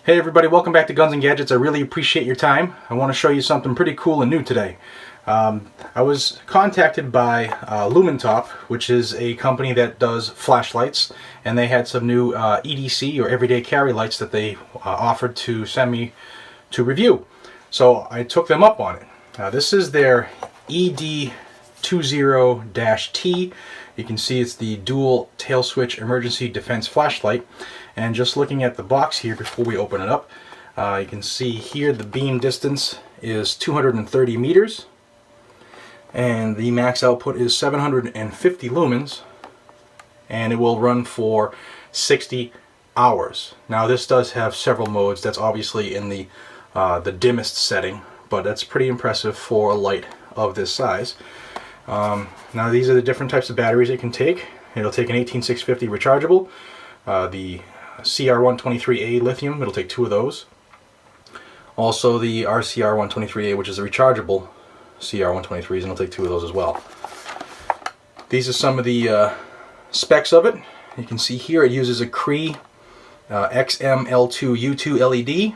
Hey everybody, welcome back to Guns and Gadgets. I really appreciate your time. I want to show you something pretty cool and new today. I was contacted by Lumintop, which is a company that does flashlights, and they had some new EDC or everyday carry lights that they offered to send me to review. So I took them up on it. This is their ED20-T. You can see it's the dual tail switch emergency defense flashlight. And just looking at the box here before we open it up, you can see here the beam distance is 230 meters. And the max output is 750 lumens. And it will run for 60 hours. Now this does have several modes. That's obviously in the dimmest setting, but that's pretty impressive for a light of this size. Now these are the different types of batteries it can take. It'll take an 18650 rechargeable, the CR123A lithium, it'll take 2 of those. Also the RCR123A, which is a rechargeable CR123s, and it'll take 2 of those as well. These are some of the specs of it. You can see here it uses a Cree XML2U2 LED.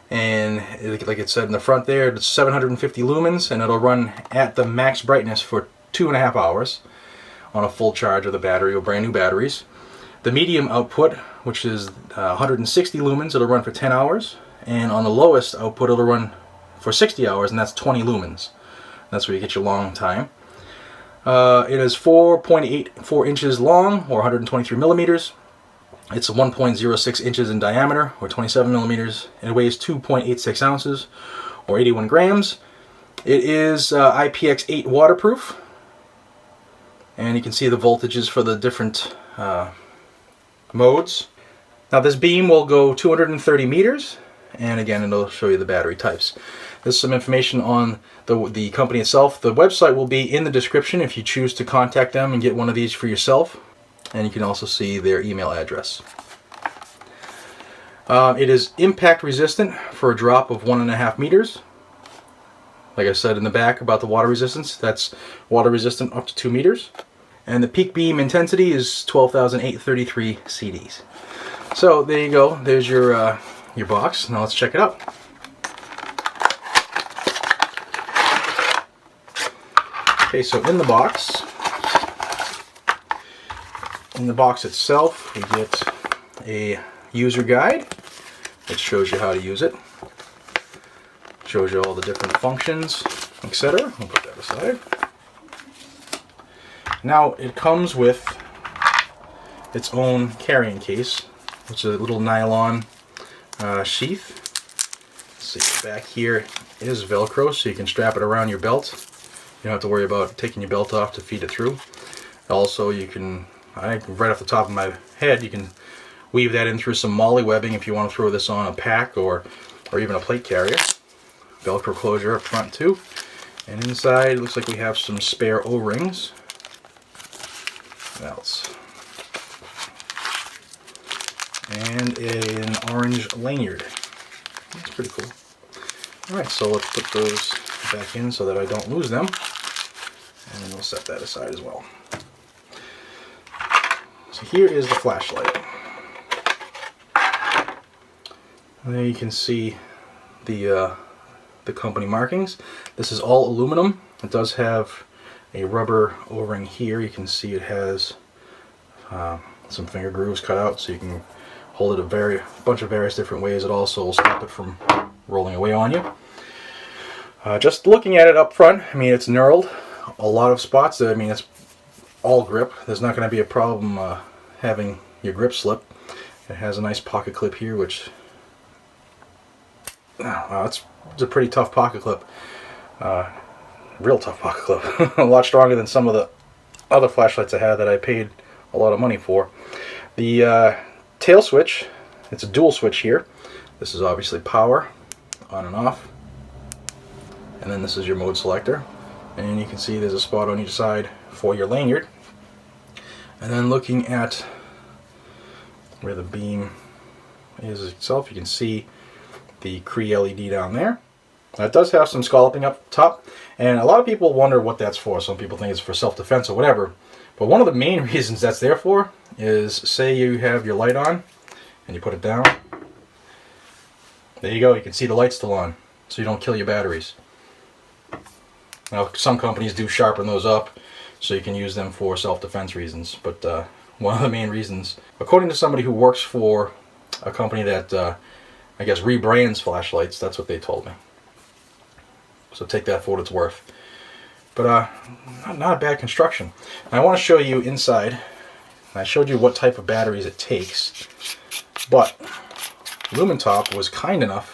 And like it said in the front there, it's 750 lumens, and it'll run at the max brightness for 2.5 hours on a full charge of the battery or brand new batteries. The medium output, which is 160 lumens, it'll run for 10 hours, and on the lowest output it'll run for 60 hours, and that's 20 lumens. That's where you get your long time. It is 4.84 inches long, or 123 millimeters. It's 1.06 inches in diameter, or 27 millimeters. It weighs 2.86 ounces, or 81 grams. It is IPX8 waterproof. And you can see the voltages for the different modes. Now this beam will go 230 meters, and again it'll show you the battery types. There's some information on the company itself. The website will be in the description if you choose to contact them and get one of these for yourself. And you can also see their email address. It is impact resistant for a drop of 1.5 meters. Like I said in the back about the water resistance, that's water resistant up to 2 meters. And the peak beam intensity is 12,833 CDs. So there you go. There's your box. Now let's check it out. Okay, so in the box itself, we get a user guide that shows you how to use it. Shows you all the different functions, etc. We'll put that aside. Now it comes with its own carrying case, which is a little nylon sheath. Let's see, back here is Velcro, so you can strap it around your belt. You don't have to worry about taking your belt off to feed it through. Also, you can, right off the top of my head, you can weave that in through some MOLLE webbing if you want to throw this on a pack or even a plate carrier. Velcro closure up front too. And inside it looks like we have some spare O-rings. What else? And an orange lanyard. That's pretty cool. Alright, so let's put those back in so that I don't lose them. And then we'll set that aside as well. So here is the flashlight. There you can see the company markings. This is all aluminum. It does have a rubber O-ring here. You can see it has some finger grooves cut out, so you can hold it a bunch of various different ways. It also will stop it from rolling away on you. Just looking at it up front, I mean, it's knurled a lot of spots. I mean, it's all grip. There's not going to be a problem having your grip slip. It has a nice pocket clip here, which it's a pretty tough pocket clip. Real tough pocket clip. A lot stronger than some of the other flashlights I had that I paid a lot of money for. The tail switch, it's a dual switch here. This is obviously power, on and off. And then this is your mode selector. And you can see there's a spot on each side for your lanyard. And then looking at where the beam is itself, you can see the Cree LED down there. It does have some scalloping up top, and a lot of people wonder what that's for. Some people think it's for self-defense or whatever, but one of the main reasons that's there for is, say you have your light on and you put it down, There you go, you can see the light still on, so you don't kill your batteries. Now some companies do sharpen those up so you can use them for self-defense reasons, but one of the main reasons, according to somebody who works for a company that I guess rebrands flashlights, that's what they told me. So take that for what it's worth. But not a bad construction. And I want to show you inside. I showed you what type of batteries it takes, but Lumintop was kind enough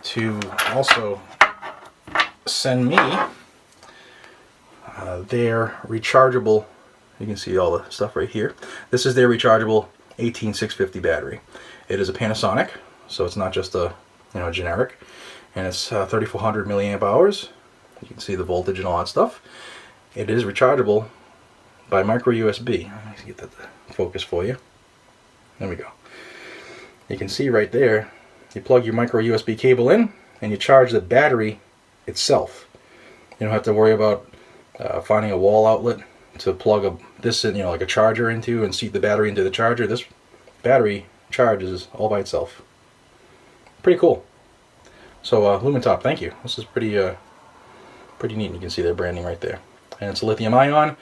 to also send me their rechargeable, you can see all the stuff right here. This is their rechargeable 18650 battery. It is a Panasonic, so it's not just a generic, and it's 3400 milliamp hours. You can see the voltage and all that stuff. It is rechargeable by micro USB. Let me get that to focus for you. There we go. You can see right there, you plug your micro USB cable in and you charge the battery itself. You don't have to worry about finding a wall outlet to plug this in, like a charger into, and seat the battery into the charger. This battery charges all by itself. Pretty cool. So Lumintop, thank you. This is pretty neat. You can see their branding right there, and it's lithium ion,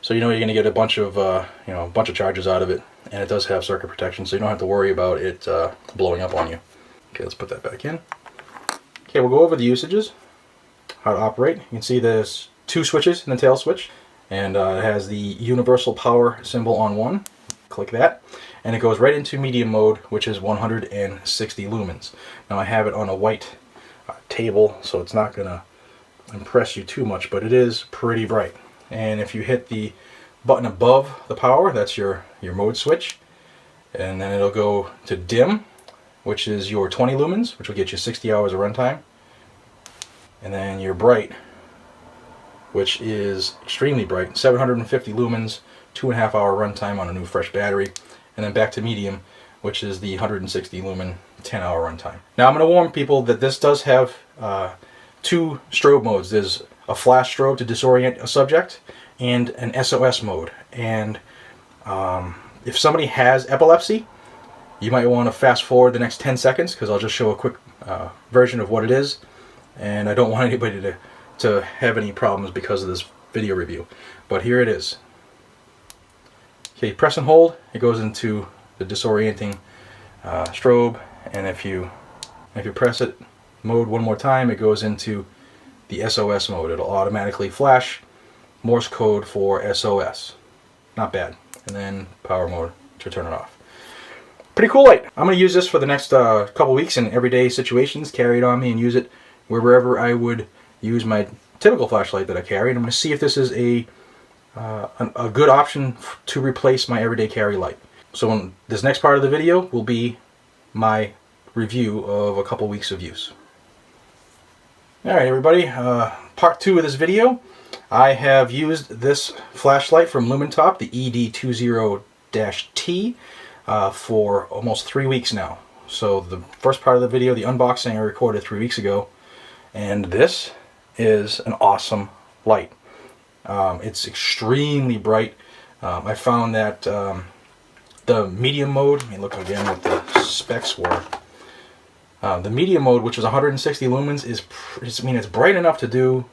so you're going to get a bunch of charges out of it, and it does have circuit protection, so you don't have to worry about it blowing up on you. Okay, let's put that back in. Okay, we'll go over the usages, how to operate. You can see there's 2 switches in the tail switch, and it has the universal power symbol on one. Click that, and it goes right into medium mode, which is 160 lumens. Now I have it on a white table, so it's not going to impress you too much, but it is pretty bright. And if you hit the button above the power, that's your mode switch, and then it'll go to dim, which is your 20 lumens, which will get you 60 hours of runtime, and then your bright, which is extremely bright, 750 lumens, 2.5 hour runtime on a new fresh battery, and then back to medium, which is the 160 lumen, 10 hour runtime. Now I'm going to warn people that this does have 2 strobe modes. There's a flash strobe to disorient a subject and an SOS mode. And if somebody has epilepsy, you might want to fast forward the next 10 seconds, because I'll just show a quick version of what it is, and I don't want anybody to have any problems because of this video review. But here it is. Okay, press and hold, it goes into the disorienting strobe, and if you press it mode one more time, it goes into the SOS mode. It'll automatically flash Morse code for SOS. Not bad. And then power mode to turn it off. Pretty cool light. I'm going to use this for the next couple weeks in everyday situations, carry it on me and use it wherever I would use my typical flashlight that I carry. And I'm going to see if this is a good option to replace my everyday carry light. So this next part of the video will be my review of a couple weeks of use. Alright everybody, part 2 of this video. I have used this flashlight from Lumintop, the ED20-T, for almost 3 weeks now. So the first part of the video, the unboxing, I recorded 3 weeks ago, and this is an awesome light. It's extremely bright. I found that the medium mode, let me look again what the specs were. The medium mode, which is 160 lumens, it's bright enough to do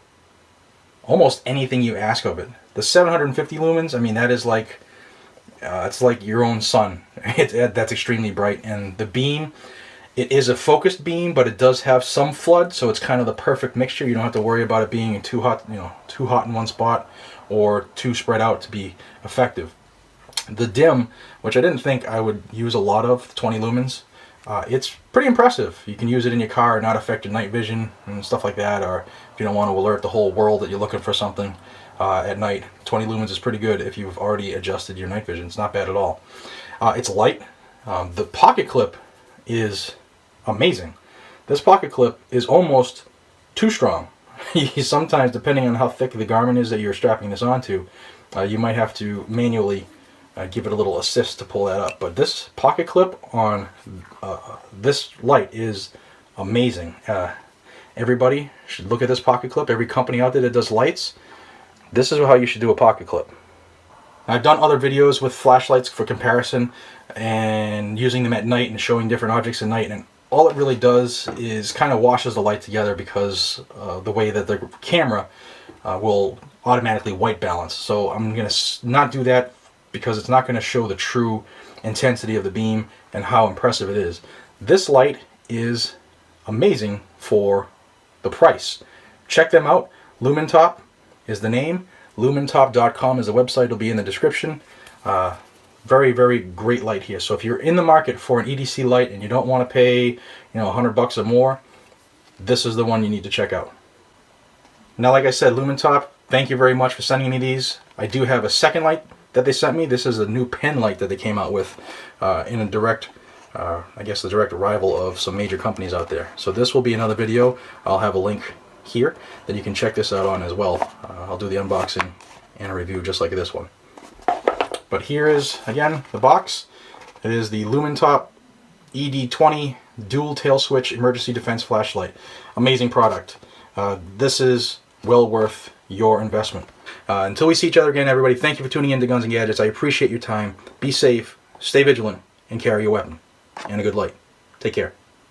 almost anything you ask of it. The 750 lumens, that is like it's like your own sun. That's extremely bright. And the beam, it is a focused beam, but it does have some flood, so it's kind of the perfect mixture. You don't have to worry about it being too hot in one spot or too spread out to be effective. The dim, which I didn't think I would use a lot of, 20 lumens, it's pretty impressive. You can use it in your car and not affect your night vision and stuff like that, or if you don't want to alert the whole world that you're looking for something at night. 20 lumens is pretty good if you've already adjusted your night vision. It's not bad at all. It's light. The pocket clip is amazing. This pocket clip is almost too strong. Sometimes, depending on how thick the garment is that you're strapping this onto, you might have to manually give it a little assist to pull that up. But this pocket clip on this light is amazing. Everybody should look at this pocket clip. Every company out there that does lights, this is how you should do a pocket clip. I've done other videos with flashlights for comparison and using them at night and showing different objects at night, and all it really does is kind of washes the light together, because the way that the camera will automatically white balance. So I'm going to not do that, because it's not going to show the true intensity of the beam and how impressive it is. This light is amazing for the price. Check them out. Lumintop is the name. Lumintop.com is the website. It'll be in the description. Very, very great light here. So if you're in the market for an EDC light and you don't want to pay, $100 or more, this is the one you need to check out. Now, like I said, Lumintop, thank you very much for sending me these. I do have a second light that they sent me. This is a new pen light that they came out with in a direct, I guess the direct rival of some major companies out there. So this will be another video. I'll have a link here that you can check this out on as well. I'll do the unboxing and a review just like this one. But here is, again, the box. It is the Lumintop ED20 dual tail switch emergency defense flashlight. Amazing product. This is well worth your investment. Until we see each other again, everybody, thank you for tuning in to Guns and Gadgets. I appreciate your time. Be safe, stay vigilant, and carry your weapon. And a good light. Take care.